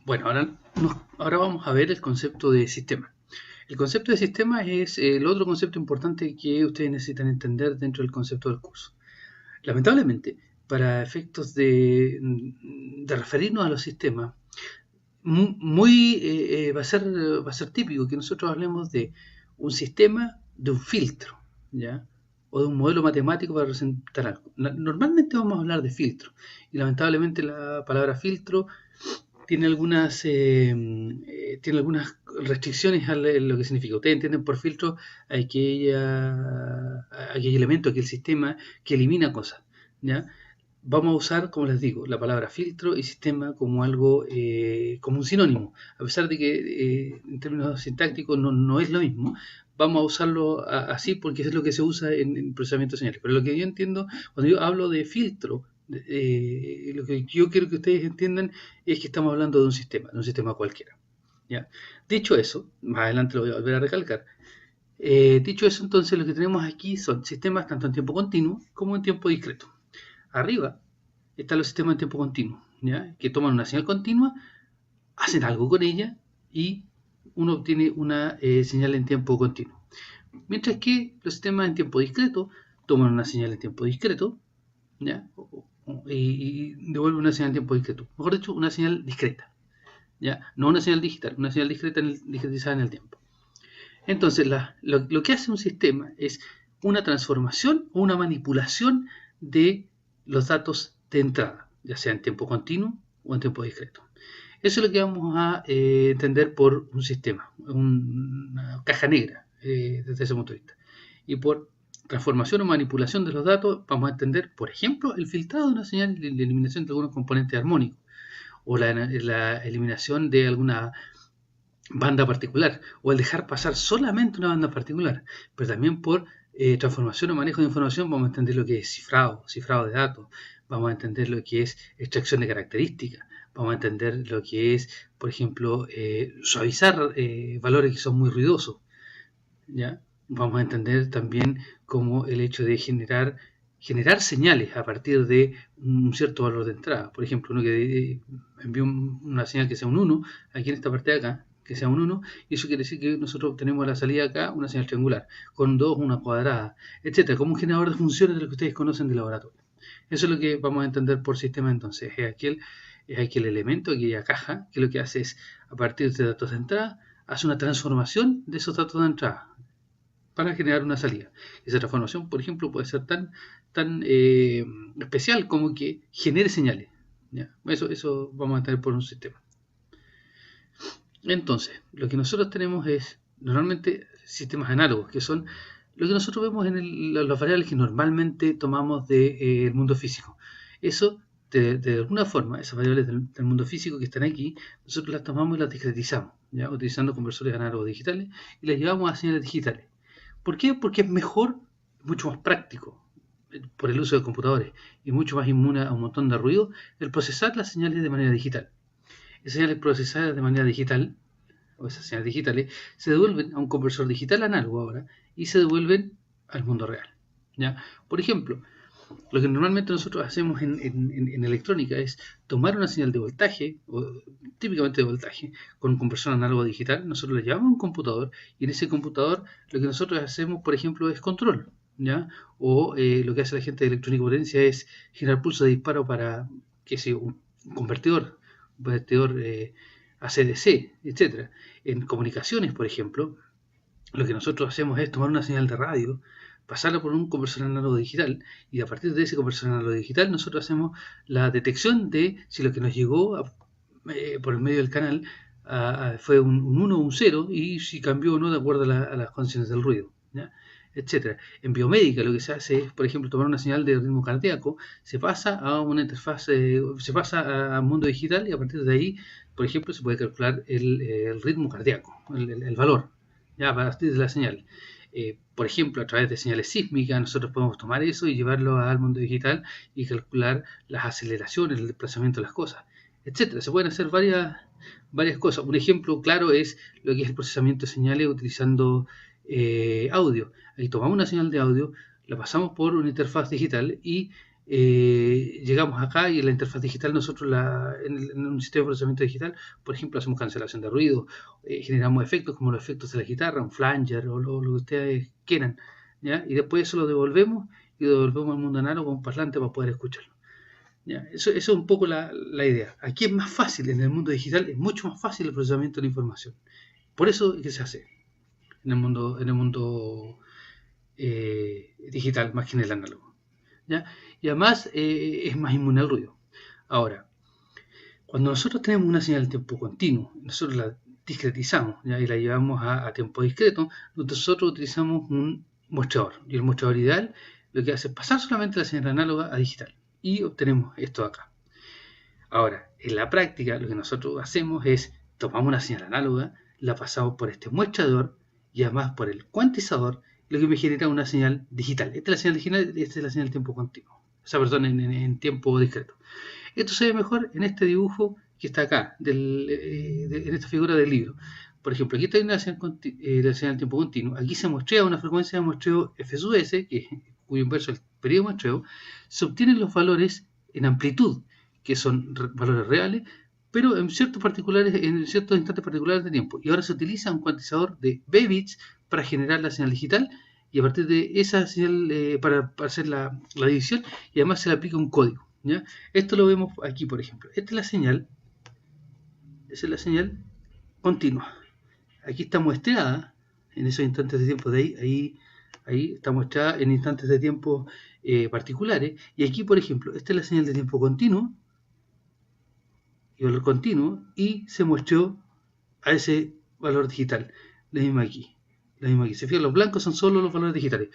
Bueno, ahora vamos a ver el concepto de sistema. El concepto de sistema es el otro concepto importante que ustedes necesitan entender dentro del concepto del curso. Lamentablemente, para efectos de referirnos a los sistemas, va a ser típico que nosotros hablemos de un sistema, de un filtro, ¿ya? O de un modelo matemático para representar algo. Normalmente vamos a hablar de filtro, y lamentablemente la palabra filtro tiene algunas restricciones a lo que significa. Ustedes entienden por filtro aquel elemento, aquel sistema que elimina cosas, ¿ya? Vamos a usar, como les digo, la palabra filtro y sistema como algo, como un sinónimo. A pesar de que en términos sintácticos no es lo mismo, vamos a usarlo así porque es lo que se usa en procesamiento de señales. Pero lo que yo entiendo, cuando yo hablo de filtro, lo que yo quiero que ustedes entiendan es que estamos hablando de un sistema cualquiera. ¿Ya? Dicho eso, más adelante lo voy a volver a recalcar. Dicho eso, entonces lo que tenemos aquí son sistemas tanto en tiempo continuo como en tiempo discreto. Arriba están los sistemas en tiempo continuo, ¿ya? Que toman una señal continua, hacen algo con ella y uno obtiene una señal en tiempo continuo. Mientras que los sistemas en tiempo discreto toman una señal en tiempo discreto, ¿ya? Y devuelven una señal en tiempo discreto. Mejor dicho, una señal discreta, ¿ya? No una señal digital, una señal discreta discretizada en el tiempo. Entonces, lo que hace un sistema es una transformación o una manipulación de los datos de entrada, ya sea en tiempo continuo o en tiempo discreto. Eso es lo que vamos a entender por un sistema, una caja negra desde ese punto de vista. Y por transformación o manipulación de los datos vamos a entender, por ejemplo, el filtrado de una señal y la eliminación de algunos componentes armónicos o la eliminación de alguna banda particular o el dejar pasar solamente una banda particular, pero también por transformación o manejo de información vamos a entender lo que es cifrado de datos, vamos a entender lo que es extracción de características, vamos a entender lo que es, por ejemplo, suavizar valores que son muy ruidosos, ¿ya? Vamos a entender también cómo el hecho de generar señales a partir de un cierto valor de entrada. Por ejemplo, uno que envió una señal que sea un 1, aquí en esta parte de acá, que sea un 1, y eso quiere decir que nosotros obtenemos a la salida acá una señal triangular, con 2 una cuadrada, etcétera, como un generador de funciones de lo que ustedes conocen de laboratorio. Eso es lo que vamos a entender por sistema entonces. Es aquel elemento, aquella caja, que lo que hace es, a partir de datos de entrada, hace una transformación de esos datos de entrada para generar una salida. Esa transformación, por ejemplo, puede ser tan especial como que genere señales. ¿Ya? Eso vamos a tener por un sistema. Entonces, lo que nosotros tenemos es normalmente sistemas análogos, que son lo que nosotros vemos en las variables que normalmente tomamos del mundo físico. Eso, de alguna forma, esas variables del mundo físico que están aquí, nosotros las tomamos y las discretizamos, ¿ya? Utilizando conversores análogos digitales y las llevamos a señales digitales. ¿Por qué? Porque es mejor, mucho más práctico por el uso de computadores y mucho más inmune a un montón de ruido el procesar las señales de manera digital. Esas señales procesadas de manera digital, o esas señales digitales, se devuelven a un conversor digital análogo ahora y se devuelven al mundo real. ¿Ya? Por ejemplo, lo que normalmente nosotros hacemos en electrónica es tomar una señal de voltaje, o típicamente de voltaje, con un conversor análogo digital, nosotros le llevamos a un computador y en ese computador lo que nosotros hacemos, por ejemplo, es control, ¿ya? O lo que hace la gente de electrónica potencia es generar pulsos de disparo para, qué sé, un convertidor ACDC, etcétera. En comunicaciones, por ejemplo, lo que nosotros hacemos es tomar una señal de radio, pasarla por un conversor análogo digital y a partir de ese conversor análogo digital nosotros hacemos la detección de si lo que nos llegó por el medio del canal fue un 1 o un 0 y si cambió o no de acuerdo a las condiciones del ruido, ¿ya? Etcétera. En biomédica lo que se hace es, por ejemplo, tomar una señal de ritmo cardíaco, se pasa a una interfaz, se pasa a mundo digital y a partir de ahí, por ejemplo, se puede calcular el ritmo cardíaco, el valor, ya a partir de la señal. Por ejemplo, a través de señales sísmicas, nosotros podemos tomar eso y llevarlo al mundo digital y calcular las aceleraciones, el desplazamiento de las cosas, etcétera. Se pueden hacer varias cosas. Un ejemplo claro es lo que es el procesamiento de señales utilizando audio. Ahí tomamos una señal de audio, la pasamos por una interfaz digital y llegamos acá y en la interfaz digital nosotros en un sistema de procesamiento digital, por ejemplo, hacemos cancelación de ruido, generamos efectos como los efectos de la guitarra, un flanger o lo que ustedes quieran, ¿ya? Y después eso lo devolvemos y lo devolvemos al mundo análogo con un parlante para poder escucharlo. ¿Ya? Eso es un poco la idea. Aquí es más fácil, en el mundo digital es mucho más fácil el procesamiento de la información. Por eso es que se hace en el mundo digital más que en el análogo. ¿Ya? Y además es más inmune al ruido. Ahora, cuando nosotros tenemos una señal de tiempo continuo, nosotros la discretizamos, ¿ya? Y la llevamos a tiempo discreto, nosotros utilizamos un muestrador. Y el muestrador ideal lo que hace es pasar solamente la señal análoga a digital. Y obtenemos esto de acá. Ahora, en la práctica lo que nosotros hacemos es tomamos una señal análoga, la pasamos por este muestrador y además por el cuantizador, lo que me genera una señal digital. Esta es la señal digital, esta es la señal de tiempo continuo. Esa persona en tiempo discreto. Esto se ve mejor en este dibujo que está acá, en esta figura del libro. Por ejemplo, aquí está una señal, la señal de tiempo continuo. Aquí se muestrea una frecuencia de muestreo F sub S, cuyo inverso es el periodo de muestreo. Se obtienen los valores en amplitud, que son valores reales, pero en ciertos instantes particulares de tiempo. Y ahora se utiliza un cuantizador de B bits para generar la señal digital y a partir de esa señal para hacer la división y además se le aplica un código. ¿Ya? Esto lo vemos aquí, por ejemplo. Esta es la señal continua. Aquí está muestrada en esos instantes de tiempo de ahí está muestrada en instantes de tiempo particulares. Y aquí, por ejemplo, esta es la señal de tiempo continuo y valor continuo y se muestró a ese valor digital. La misma aquí. La misma aquí. Se fijan, los blancos son solo los valores digitales.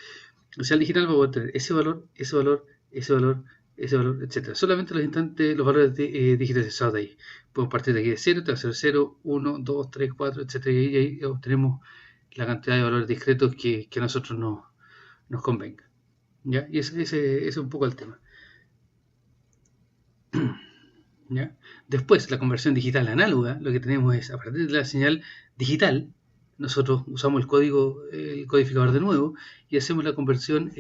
La señal digital va a poder tener ese valor, ese valor, ese valor, ese valor, etc. Solamente los instantes, los valores digitalizados de ahí. Podemos partir de aquí de 0, 0, 1, 2, 3, 4, etc. Y ahí obtenemos la cantidad de valores discretos que a nosotros nos convenga. ¿Ya? Y ese es un poco el tema. ¿Ya? Después, la conversión digital análoga, lo que tenemos es, a partir de la señal digital, nosotros usamos el codificador de nuevo y hacemos la conversión,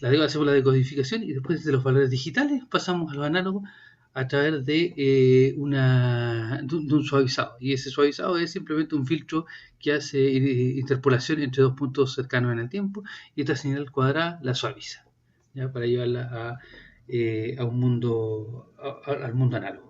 hacemos la decodificación y después de los valores digitales pasamos a los análogos a través de un suavizado. Y ese suavizado es simplemente un filtro que hace interpolación entre dos puntos cercanos en el tiempo y esta señal cuadrada la suaviza, ¿ya? Para llevarla a un mundo, al mundo análogo.